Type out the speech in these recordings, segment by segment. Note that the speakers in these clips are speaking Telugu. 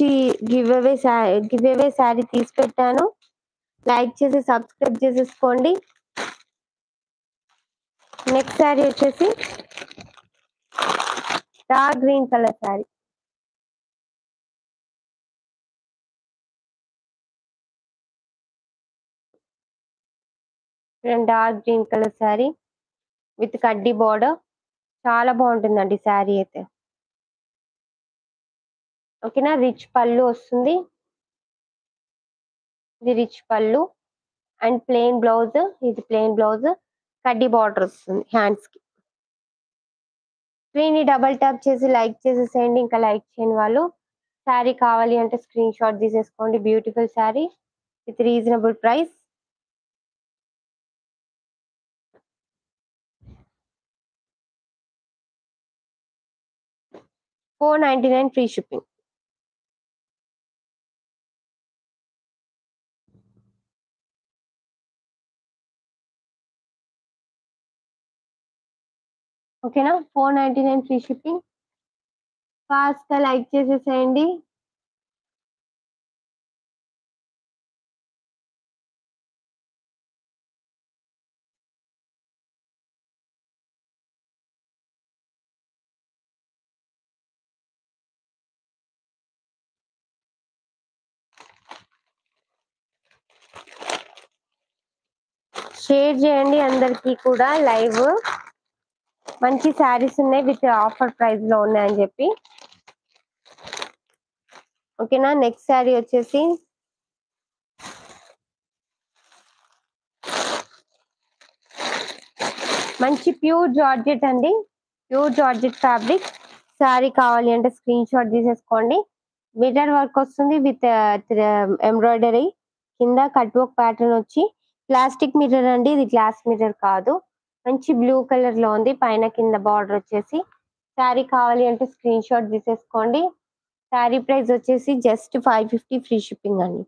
మంచి గివ్ అవే శారీ తీసి పెట్టాను. లైక్ చేసి సబ్స్క్రైబ్ చేసేసుకోండి. నెక్స్ట్ శారీ వచ్చేసి dark green colour sari. Dark green colour sari with కడ్డీ బార్డర్. చాలా బాగుంటుందండి శారీ అయితే. ఓకేనా, రిచ్ పళ్ళు వస్తుంది. ఇది రిచ్ పళ్ళు అండ్ ప్లెయిన్ బ్లౌజ్. ఇది ప్లెయిన్ బ్లౌజ్, కడ్డీ బార్డర్ వస్తుంది హ్యాండ్స్ కి. స్క్రీన్ ని డబల్ ట్యాప్ చేసి లైక్ చేసేసేయండి. ఇంకా లైక్ చేయని వాళ్ళు శారీ కావాలి అంటే స్క్రీన్ షాట్ తీసేసుకోండి. Beautiful sari with reasonable price. $499 free shipping. ఓకేనా, $499 ఫ్రీ షిప్పింగ్. ఫాస్ట్ గా లైక్ చేసేసేయండి. షేర్ చేయండి అందరికి కూడా లైవ్. మంచి శారీస్ ఉన్నాయి విత్ ఆఫర్ ప్రైస్ లో ఉన్నాయని చెప్పి. ఓకేనా, నెక్స్ట్ శారీ వచ్చేసి మంచి ప్యూర్ జార్జెట్ అండి. Pure georgette fabric. శారీ కావాలి అంటే స్క్రీన్ షాట్ తీసేసుకోండి. మిర్రర్ వర్క్ వస్తుంది విత్ ఎంబ్రాయిడరీ. కింద కట్ వర్క్ ప్యాటర్న్ వచ్చి ప్లాస్టిక్ మిర్రర్ అండి, ఇది గ్లాస్ మిర్రర్ కాదు. మంచి బ్లూ కలర్ లో ఉంది. పైన కింద బార్డర్ వచ్చేసి. శారీ కావాలి అంటే స్క్రీన్ షాట్ తీసేసుకోండి. శారీ ప్రైస్ వచ్చేసి జస్ట్ 550 ఫ్రీ షిప్పింగ్ అండి.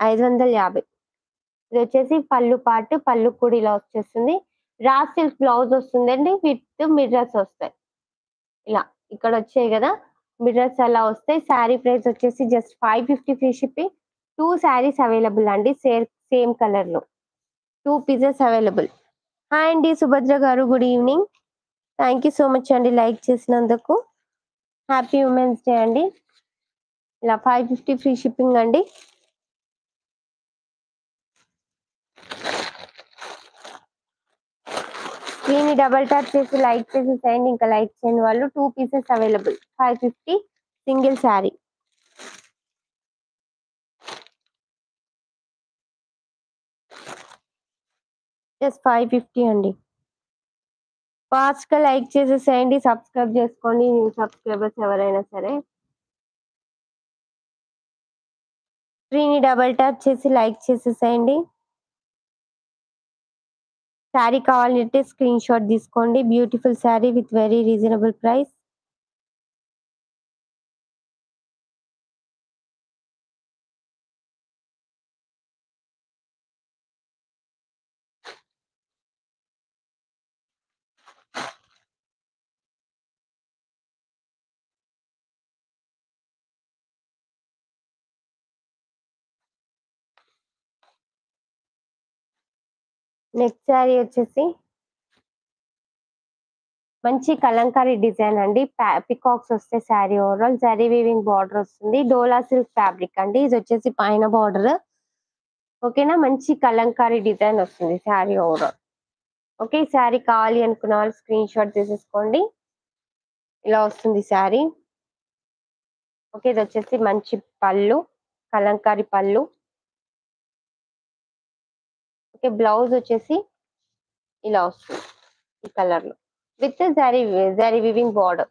550. ఇది వచ్చేసి పళ్ళు పార్ట్. పళ్ళు కూడా ఇలా వచ్చేస్తుంది. రా సిల్క్ బ్లౌజ్ వస్తుందండి విత్ మిర్రర్స్ వస్తాయి. ఇలా ఇక్కడ వచ్చాయి కదా మిర్రర్స్ అలా వస్తాయి. శారీ ప్రైస్ వచ్చేసి just 550 free shipping. 2 saris available అండి, సేమ్ కలర్ లో 2 పీసెస్ అవైలబుల్. హాయ్ అండి సుభద్ర గారు, good evening. Thank you so much అండి లైక్ చేసినందుకు. హ్యాపీ ఉమెన్స్ డే అండి. ఇలా 550 ఫ్రీ షిప్పింగ్ అండి. స్క్రీన్ ని డబల్ ట్యాప్ చేసి లైక్ చేసేసేయండి. ఇంకా లైక్ చేయని వాళ్ళు 2 pieces available. 550 single sari. Just 550 అండి. ఫాస్ట్ గా లైక్ చేసేసేయండి. సబ్స్క్రైబ్ చేసుకోండి సబ్స్క్రైబర్స్ ఎవరైనా సరే. స్క్రీన్ ని డబల్ ట్యాప్ చేసి లైక్ చేసేసేయండి. శారీ కావాలంటే స్క్రీన్ షాట్ తీసుకోండి. Beautiful sari with very reasonable price. Next sari వచ్చేసి మంచి కలంకారీ డిజైన్ అండి. పికాక్స్ వస్తే sari overall zari weaving border వస్తుంది. డోలా సిల్క్ ఫ్యాబ్రిక్ అండి. ఇది వచ్చేసి పైన బార్డర్. ఓకేనా, మంచి కలంకారీ డిజైన్ వస్తుంది శారీ ఓవరాల్. ఓకే, శారీ కావాలి అనుకున్న వాళ్ళు స్క్రీన్ షాట్ తీసేసుకోండి. ఇలా వస్తుంది శారీ. ఓకే, ఇది వచ్చేసి మంచి పళ్ళు, కలంకారీ పళ్ళు. ఓకే, బ్లౌజ్ వచ్చేసి ఇలా వస్తుంది ఈ కలర్ లో విత్ జరీ వీవింగ్ బార్డర్.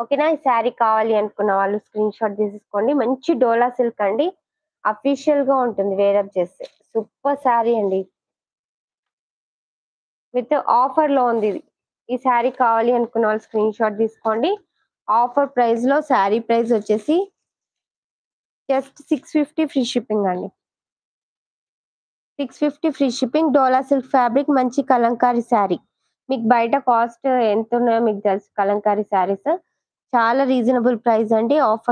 ఓకేనా, ఈ శారీ కావాలి అనుకున్న వాళ్ళు స్క్రీన్ షాట్ తీసేసుకోండి. మంచి డోలా సిల్క్ అండి. అఫీషియల్ గా ఉంటుంది వేరప్ చేస్తే. సూపర్ శారీ అండి విత్ ఆఫర్ లో ఉంది ఇది. ఈ శారీ కావాలి అనుకున్న వాళ్ళు స్క్రీన్ షాట్ తీసుకోండి. ఆఫర్ ప్రైస్ లో శారీ ప్రైస్ వచ్చేసి జస్ట్ 650 ఫ్రీ షిప్పింగ్ అండి. 650 ఫ్రీ షిప్పింగ్. డోలా సిల్క్ ఫ్యాబ్రిక్, మంచి కలంకారీ శారీ. మీకు బయట కాస్ట్ ఎంత ఉన్నాయో మీకు తెలుసు. కలంకారీ శారీస్ చాలా రీజనబుల్ ప్రైస్ అండి. ఆఫర్